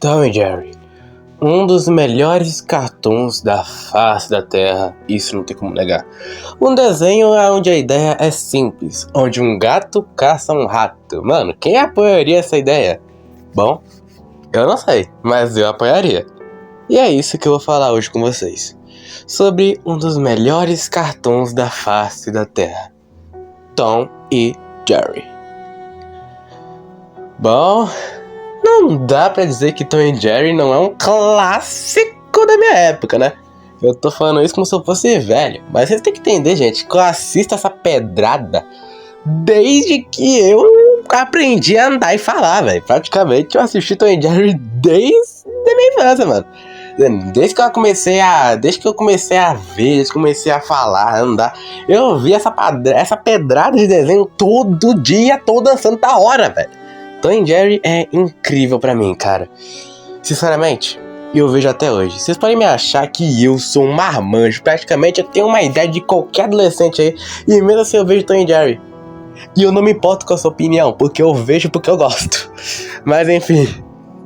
Tom e Jerry, um dos melhores cartoons da face da Terra, isso não tem como negar. Um desenho onde a ideia é simples, onde um gato caça um rato. Mano, quem apoiaria essa ideia? Bom, eu não sei, mas eu apoiaria. E é isso que eu vou falar hoje com vocês, sobre um dos melhores cartoons da face da Terra, Tom e Jerry. Bom, não dá pra dizer que Tom e Jerry não é um clássico da minha época, né? Eu tô falando isso como se eu fosse velho, mas vocês têm que entender, gente, que eu assisto essa pedrada desde que eu aprendi a andar e falar, velho. Praticamente eu assisti Tom e Jerry desde a minha infância, mano. Desde que eu comecei a ver, desde que eu comecei a falar, a andar, eu vi essa pedrada de desenho todo dia, tô dançando da hora, velho. Tom e Jerry é incrível pra mim, cara. Sinceramente, eu vejo até hoje. Vocês podem me achar que eu sou um marmanjo, praticamente eu tenho uma ideia de qualquer adolescente aí, e mesmo assim eu vejo Tom e Jerry. E eu não me importo com a sua opinião, porque eu vejo porque eu gosto. Mas enfim,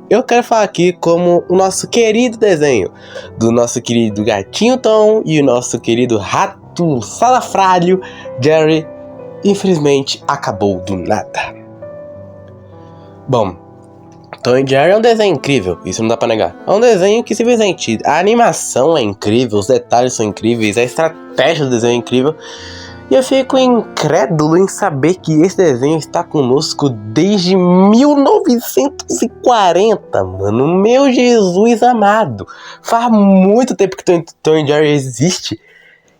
eu quero falar aqui como o nosso querido desenho do nosso querido gatinho Tom e o nosso querido rato salafrário Jerry, infelizmente, acabou do nada. Bom, Tom e Jerry é um desenho incrível, isso não dá pra negar. É um desenho que simplesmente a animação é incrível, os detalhes são incríveis, a estratégia do desenho é incrível. E eu fico incrédulo em saber que esse desenho está conosco desde 1940, mano. Meu Jesus amado. Faz muito tempo que Tom e Jerry existe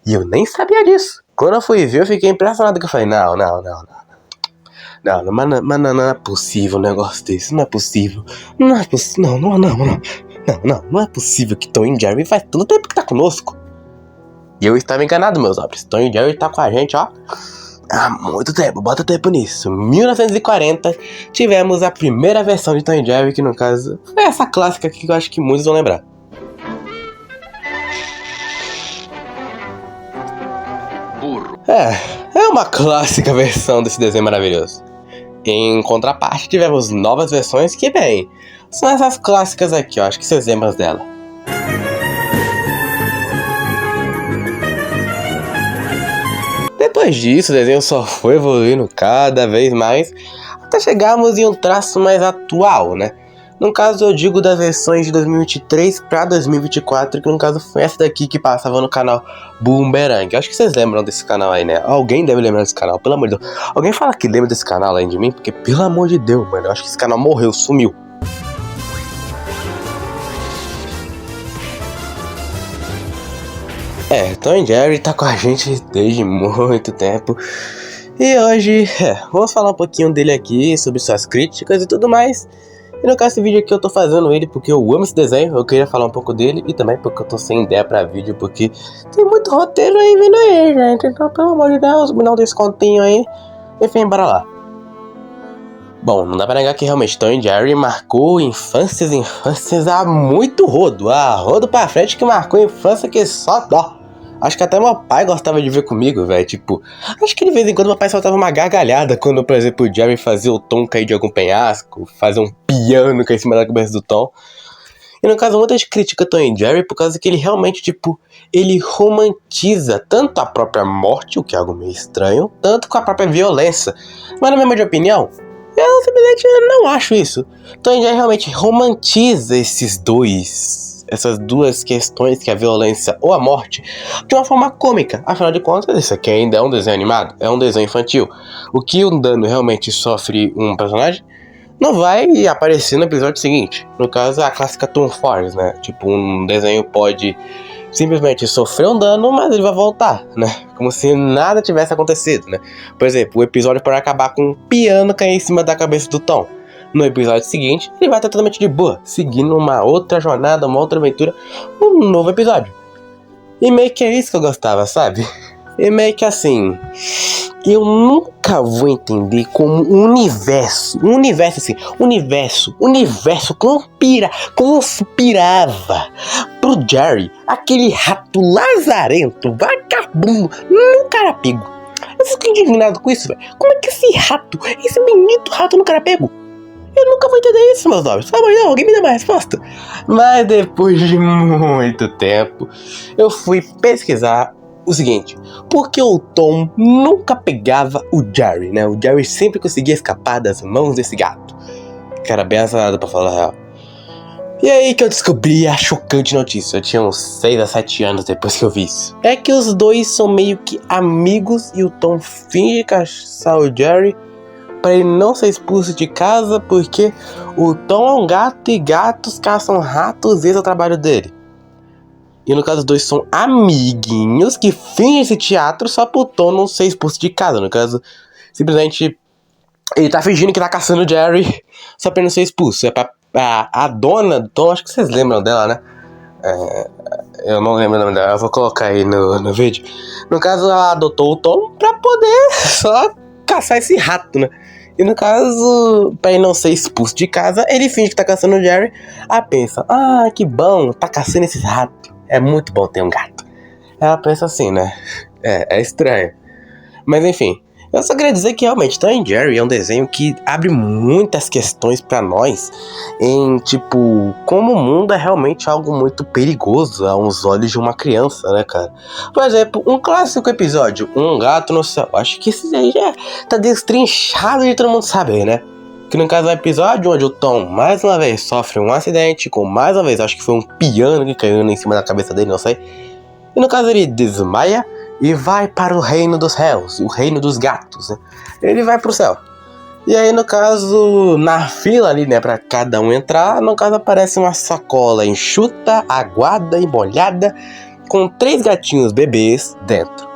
e eu nem sabia disso. Quando eu fui ver, eu fiquei impressionado, que eu falei, não, mas não é possível um negócio desse, não é possível. Não é possível, não é possível que Tom e Jerry faz tanto tempo que tá conosco. E eu estava enganado, meus nobres. Tom e Jerry tá com a gente, ó, há muito tempo, bota tempo nisso. 1940, tivemos a primeira versão de Tom e Jerry, que no caso é essa clássica aqui que eu acho que muitos vão lembrar. É uma clássica versão desse desenho maravilhoso. Em contraparte, tivemos novas versões que, bem, são essas clássicas aqui, ó, acho que vocês lembram dela. Depois disso, o desenho só foi evoluindo cada vez mais, até chegarmos em um traço mais atual, né? No caso, eu digo das versões de 2023 pra 2024, que no caso foi essa daqui que passava no canal Boomerang. Acho que vocês lembram desse canal aí, né? Alguém deve lembrar desse canal, pelo amor de Deus. Alguém fala que lembra desse canal além de mim? Porque, pelo amor de Deus, mano, eu acho que esse canal morreu, sumiu. Tom e Jerry tá com a gente desde muito tempo. E hoje, vamos falar um pouquinho dele aqui, sobre suas críticas e tudo mais. E no caso, esse vídeo aqui eu tô fazendo ele porque eu amo esse desenho, eu queria falar um pouco dele. E também porque eu tô sem ideia pra vídeo, porque tem muito roteiro aí vindo aí, gente. Então, pelo amor de Deus, me dá um descontinho aí. Enfim, bora lá. Bom, não dá pra negar que realmente Tom e Jerry marcou infâncias há muito rodo. Rodo pra frente que marcou infância que só dó. Acho que até meu pai gostava de ver comigo, velho. Tipo, acho que de vez em quando meu pai soltava uma gargalhada quando, por exemplo, o Jerry fazia o Tom cair de algum penhasco, fazia um piano cair em cima da cabeça do Tom. E no caso, muita gente critica Tom e Jerry por causa que ele realmente, tipo, ele romantiza tanto a própria morte, o que é algo meio estranho, tanto com a própria violência. Mas na minha humilde opinião, eu simplesmente não acho isso. Tom e Jerry realmente romantiza essas duas questões, que é a violência ou a morte, de uma forma cômica. Afinal de contas, isso aqui ainda é um desenho animado, é um desenho infantil. O que um dano realmente sofre um personagem não vai aparecer no episódio seguinte. No caso, a clássica Toon Force, né? Tipo, um desenho pode simplesmente sofrer um dano, mas ele vai voltar, né? Como se nada tivesse acontecido, né? Por exemplo, o episódio pode acabar com um piano cair em cima da cabeça do Tom. No episódio seguinte, ele vai estar totalmente de boa, seguindo uma outra jornada, uma outra aventura, um novo episódio. E meio que é isso que eu gostava, sabe? E meio que assim, eu nunca vou entender como o universo conspirava pro Jerry, aquele rato lazarento, vagabundo, vagabundo no carapego. Eu fico indignado com isso, velho. Como é que esse bendito rato no carapego? Eu nunca vou entender isso, meus nobres. Amanhã alguém me dá uma resposta. Mas depois de muito tempo, eu fui pesquisar o seguinte: por que o Tom nunca pegava o Jerry, né? O Jerry sempre conseguia escapar das mãos desse gato, que era bem azarado pra falar a real. E aí que eu descobri a chocante notícia. Eu tinha uns 6 a 7 anos depois que eu vi isso. É que os dois são meio que amigos e o Tom finge caçar o Jerry pra ele não ser expulso de casa, porque o Tom é um gato e gatos caçam ratos, esse é o trabalho dele. E no caso os dois são amiguinhos que fingem esse teatro só pro Tom não ser expulso de casa. No caso, simplesmente ele tá fingindo que tá caçando o Jerry só pra ele não ser expulso. É pra a dona do Tom, acho que vocês lembram dela, né? Eu não lembro o nome dela, eu vou colocar aí no vídeo. No caso, ela adotou o Tom pra poder só caçar esse rato, né? E no caso, pra ele não ser expulso de casa, ele finge que tá caçando o Jerry. Aí pensa, que bom, tá caçando esse rato. É muito bom ter um gato. Ela pensa assim, né? É estranho. Mas enfim, eu só queria dizer que realmente Tom e Jerry é um desenho que abre muitas questões pra nós, em tipo, como o mundo é realmente algo muito perigoso aos olhos de uma criança, né, cara? Por exemplo, um clássico episódio, Um Gato no Céu. Acho que esse aí já tá destrinchado de todo mundo saber, né? Que no caso é um episódio onde o Tom mais uma vez sofre um acidente, com mais uma vez, acho que foi um piano que caiu em cima da cabeça dele, não sei. E no caso ele desmaia e vai para o reino dos réus, o reino dos gatos, né? Ele vai pro céu. E aí, no caso, na fila ali, né, pra cada um entrar, no caso aparece uma sacola enxuta, aguada e molhada, com 3 gatinhos bebês dentro.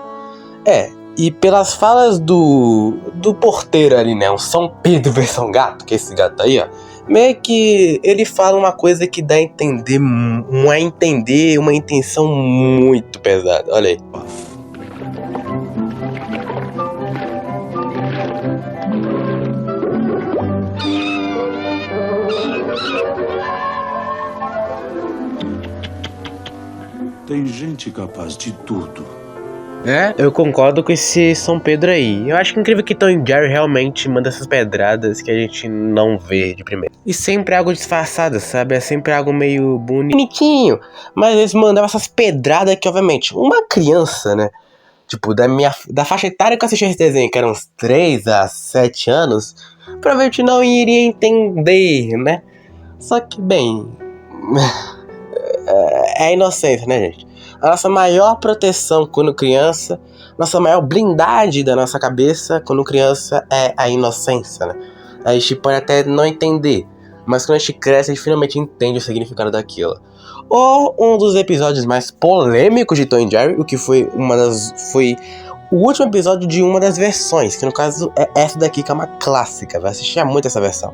E pelas falas do porteiro ali, né, um São Pedro versão gato, que é esse gato aí, ó, meio que ele fala uma coisa que dá a entender, uma intenção muito pesada, olha aí. Tem gente capaz de tudo. Eu concordo com esse São Pedro aí. Eu acho incrível que Tom e Jerry realmente manda essas pedradas que a gente não vê de primeira. E sempre é algo disfarçado, sabe? É sempre algo meio bonitinho. Mas eles mandavam essas pedradas que, obviamente, uma criança, né? Tipo, da faixa etária que eu assisti esse desenho, que eram uns 3 a 7 anos, provavelmente não iria entender, né? Só que, bem... é a inocência, né, gente? A nossa maior proteção quando criança, nossa maior blindagem da nossa cabeça quando criança é a inocência, né? A gente pode até não entender, mas quando a gente cresce, a gente finalmente entende o significado daquilo. Ou um dos episódios mais polêmicos de Tom e Jerry, o que foi o último episódio de uma das versões, que no caso é essa daqui, que é uma clássica, vai assistir muito essa versão.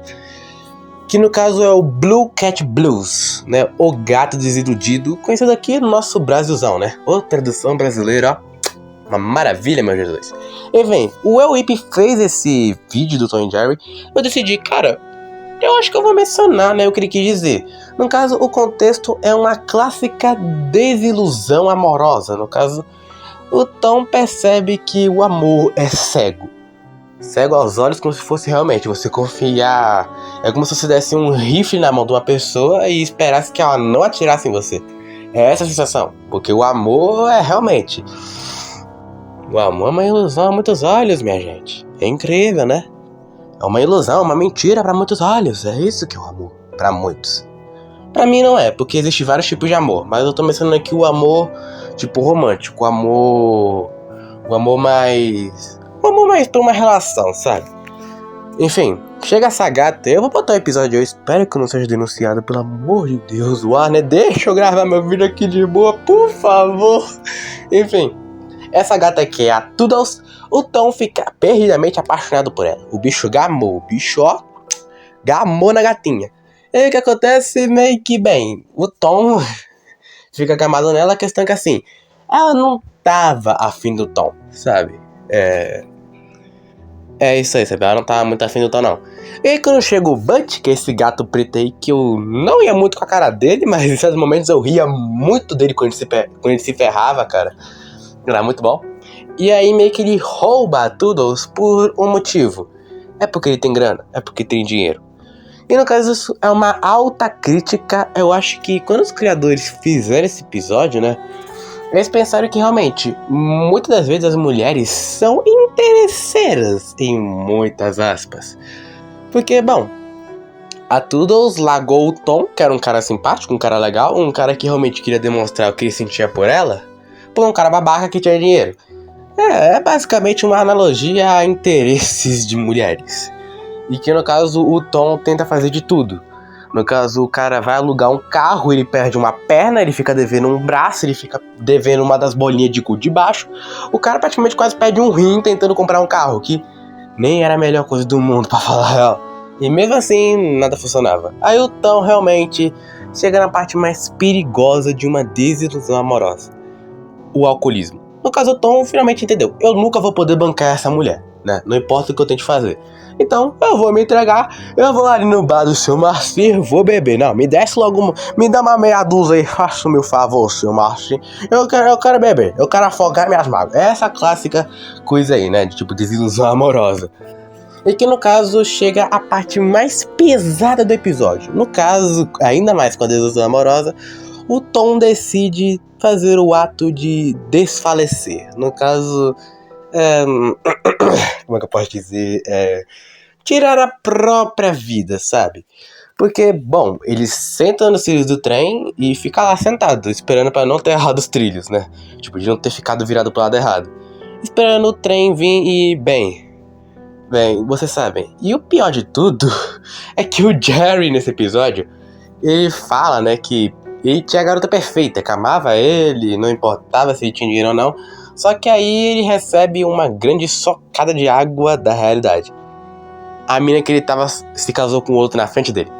Que no caso é o Blue Cat Blues, né? O Gato Desiludido, conhecido aqui no nosso Brasilzão, né? Ô, tradução brasileira, ó. Uma maravilha, meu Jesus. E vem, o El Whip fez esse vídeo do Tom e Jerry. Eu decidi, cara, eu acho que eu vou mencionar, né? O que ele quis dizer. No caso, o contexto é uma clássica desilusão amorosa. No caso, o Tom percebe que o amor é cego. Cego aos olhos, como se fosse realmente você confiar. É como se você desse um rifle na mão de uma pessoa e esperasse que ela não atirasse em você. É essa a sensação. Porque o amor é realmente... O amor é uma ilusão a muitos olhos, minha gente. É incrível, né? É uma ilusão, uma mentira para muitos olhos. É isso que é o amor, para muitos. Pra mim não é, porque existem vários tipos de amor. Mas eu tô mencionando aqui o amor, tipo, romântico. O amor mais pra uma relação, sabe? Enfim, chega essa gata. Eu vou botar o episódio, eu espero que eu não seja denunciado, pelo amor de Deus, Warner, deixa eu gravar meu vídeo aqui de boa, por favor. Enfim, essa gata aqui é a Toodles. O Tom fica perdidamente apaixonado por ela. O bicho gamou, o bicho, ó, gamou na gatinha. E aí o que acontece? Meio que, bem, o Tom fica gamado nela. A questão é que, assim, ela não tava afim do Tom, sabe? É isso aí, sabe? Ela não tava muito afim do Tom, não. E aí quando chega o Butch, que é esse gato preto aí, que eu não ia muito com a cara dele, mas em certos momentos eu ria muito dele quando ele se ferrava, cara. Era muito bom. E aí meio que ele rouba a Toodles por um motivo. É porque ele tem grana, é porque tem dinheiro. E no caso isso é uma alta crítica. Eu acho que quando os criadores fizeram esse episódio, né, eles pensaram que realmente, muitas das vezes as mulheres são interesseiras, em muitas aspas. Porque, bom, a Toodles largou o Tom, que era um cara simpático, um cara legal, um cara que realmente queria demonstrar o que ele sentia por ela, por um cara babaca que tinha dinheiro. É basicamente uma analogia a interesses de mulheres. E que no caso o Tom tenta fazer de tudo. No caso, o cara vai alugar um carro, ele perde uma perna, ele fica devendo um braço, ele fica devendo uma das bolinhas de cu de baixo. O cara praticamente quase perde um rim tentando comprar um carro, que nem era a melhor coisa do mundo, pra falar a real. E mesmo assim, nada funcionava. Aí o Tom realmente chega na parte mais perigosa de uma desilusão amorosa: o alcoolismo. No caso, o Tom finalmente entendeu: eu nunca vou poder bancar essa mulher, né? Não importa o que eu tente fazer. Então, eu vou me entregar, eu vou ali no bar do seu Marci, vou beber. Não, me desce logo, me dá uma meia dúzia aí, faça o meu favor, seu Marci. Eu quero beber, eu quero afogar minhas mágoas. Essa clássica coisa aí, né, de tipo desilusão amorosa. E que no caso chega a parte mais pesada do episódio. No caso, ainda mais com a desilusão amorosa, o Tom decide fazer o ato de desfalecer. No caso, como é que eu posso dizer? Tirar a própria vida, sabe? Porque, bom, ele senta nos trilhos do trem e fica lá sentado, esperando pra não ter errado os trilhos, né? Tipo, de não ter ficado virado pro lado errado. Esperando o trem vir e, bem, vocês sabem. E o pior de tudo é que o Jerry, nesse episódio, ele fala, né, que ele tinha a garota perfeita, que amava ele, não importava se ele tinha dinheiro ou não. Só que aí ele recebe uma grande socada de água da realidade. A mina que ele se casou com o outro na frente dele.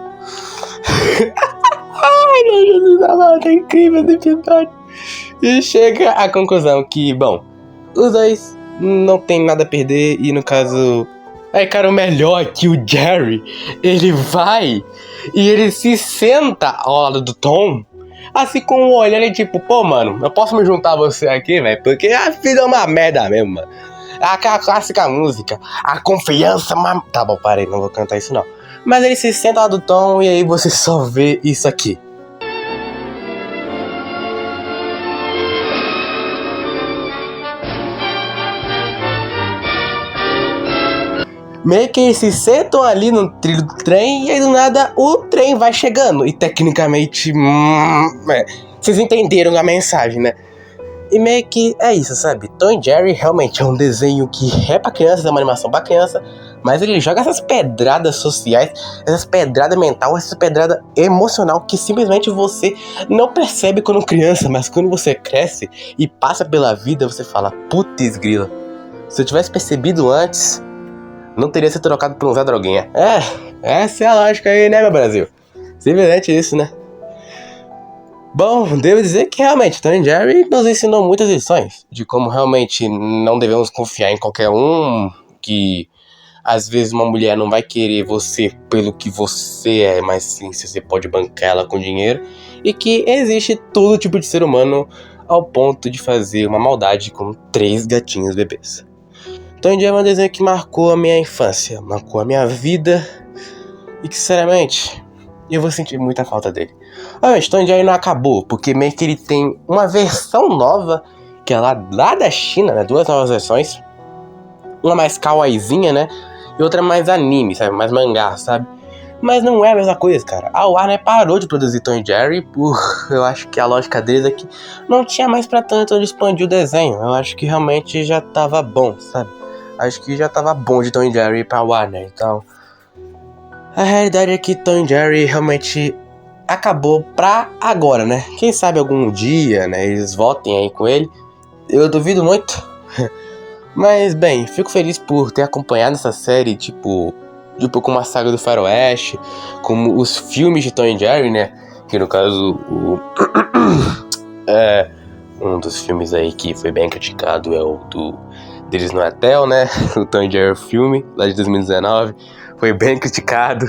Ai, meu Jesus amado, é incrível esse episódio. E chega à conclusão que, bom, os dois não tem nada a perder. E no caso, aí cara, o melhor é que o Jerry, ele vai e ele se senta ao lado do Tom, assim com um olhar e tipo, pô mano, eu posso me juntar a você aqui, velho, porque a vida é uma merda mesmo, mano. Aquela clássica música, a confiança, tá bom, parei, não vou cantar isso não. Mas ele se senta lá do Tom e aí você só vê isso aqui. Meio que eles se sentam ali no trilho do trem e aí do nada o trem vai chegando. E tecnicamente, vocês entenderam a mensagem, né? E meio que é isso, sabe? Tom e Jerry realmente é um desenho que é pra criança, é uma animação pra criança, mas ele joga essas pedradas sociais, essas pedradas mental, essas pedradas emocional que simplesmente você não percebe quando criança, mas quando você cresce e passa pela vida, você fala, putz grila, se eu tivesse percebido antes, não teria sido trocado por um Zé Droguinha. Essa é a lógica aí, né, meu Brasil? Simplesmente isso, né? Bom, devo dizer que realmente Tom e Jerry nos ensinou muitas lições de como realmente não devemos confiar em qualquer um, que às vezes uma mulher não vai querer você pelo que você é, mas sim se você pode bancar ela com dinheiro, e que existe todo tipo de ser humano ao ponto de fazer uma maldade com 3 gatinhos bebês. Tom e Jerry é um desenho que marcou a minha infância, marcou a minha vida, e que sinceramente eu vou sentir muita falta dele. Mas Tom e Jerry não acabou, porque meio que ele tem uma versão nova, que é lá da China, né? 2 novas versões. Uma mais kawaiizinha, né? E outra mais anime, sabe? Mais mangá, sabe? Mas não é a mesma coisa, cara. A Warner parou de produzir Tom e Jerry por... Eu acho que a lógica deles é que não tinha mais pra tanto de expandir o desenho. Eu acho que realmente já tava bom, sabe? Acho que já tava bom de Tom e Jerry pra Warner, então... A realidade é que Tom e Jerry realmente acabou pra agora, né? Quem sabe algum dia, né, eles voltem aí com ele. Eu duvido muito. Mas, bem, fico feliz por ter acompanhado essa série, tipo como a saga do Faroeste, como os filmes de Tom e Jerry, né? Que no caso, um dos filmes aí que foi bem criticado é o deles no Hotel, né? O Tom e Jerry filme, lá de 2019. Foi bem criticado.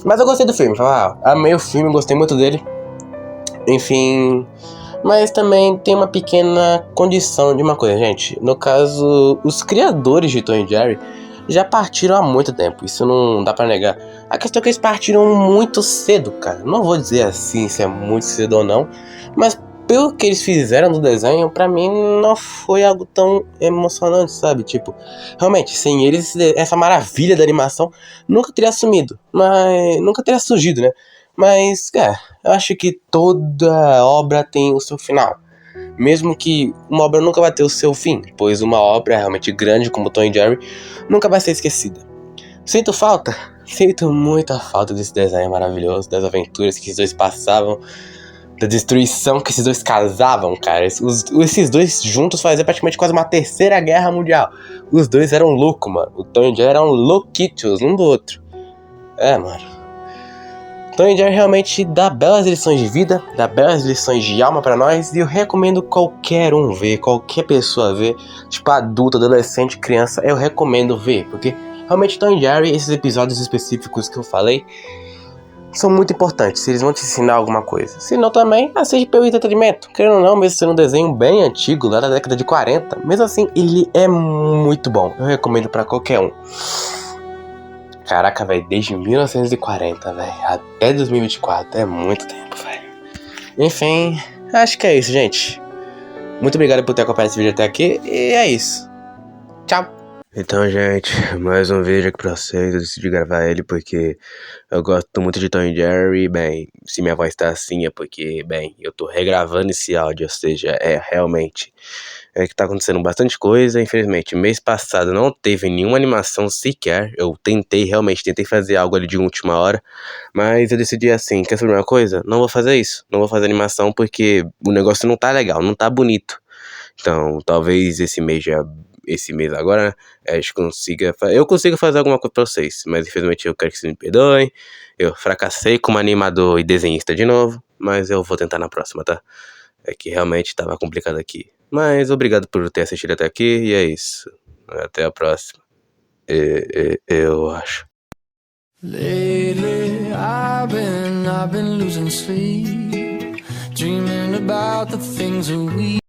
Mas eu gostei do filme. Amei o filme, gostei muito dele. Enfim, Mas também tem uma pequena condição de uma coisa, gente. No caso, os criadores de Tom e Jerry já partiram há muito tempo, isso não dá pra negar. A questão é que eles partiram muito cedo, cara. Não vou dizer assim se é muito cedo ou não, mas pelo que eles fizeram do desenho, pra mim não foi algo tão emocionante, sabe? Tipo, realmente, sem eles, essa maravilha da animação nunca teria sumido, mas nunca teria surgido, né? Mas, eu acho que toda obra tem o seu final. Mesmo que uma obra nunca vai ter o seu fim, pois uma obra realmente grande como Tom e Jerry nunca vai ser esquecida. Sinto falta? Sinto muita falta desse desenho maravilhoso, das aventuras que esses dois passavam, da destruição que esses dois causavam, cara. Esses dois juntos faziam praticamente quase uma terceira guerra mundial. Os dois eram loucos, mano. O Tom e Jerry eram louquitos um do outro. Mano. Tom e Jerry realmente dá belas lições de vida, dá belas lições de alma pra nós, e eu recomendo qualquer um ver, qualquer pessoa ver, tipo adulto, adolescente, criança, eu recomendo ver, porque realmente Tom e Jerry, esses episódios específicos que eu falei, são muito importantes, eles vão te ensinar alguma coisa. Se não também, assiste pelo entretenimento, querendo ou não, mesmo sendo um desenho bem antigo, lá da década de 40, mesmo assim, ele é muito bom, eu recomendo pra qualquer um. Caraca, velho, desde 1940, velho, até 2024, é muito tempo, velho. Enfim, acho que é isso, gente. Muito obrigado por ter acompanhado esse vídeo até aqui, e é isso. Tchau! Então, gente, mais um vídeo aqui pra vocês. Eu decidi gravar ele porque eu gosto muito de Tom e Jerry. Bem, se minha voz tá assim é porque, bem, eu tô regravando esse áudio, ou seja, realmente que tá acontecendo bastante coisa. Infelizmente, mês passado não teve nenhuma animação sequer. Eu realmente tentei fazer algo ali de última hora, mas eu decidi assim, quer saber uma coisa? Não vou fazer isso, não vou fazer animação porque o negócio não tá legal, não tá bonito. Então, talvez esse mês agora, né, eu consiga fazer alguma coisa pra vocês, mas infelizmente eu quero que vocês me perdoem. Eu fracassei como animador e desenhista de novo, mas eu vou tentar na próxima, tá? É que realmente tava complicado aqui. Mas obrigado por ter assistido até aqui, e é isso. Até a próxima. Eu acho. Lately, I've been losing sleep, dreaming about the things that we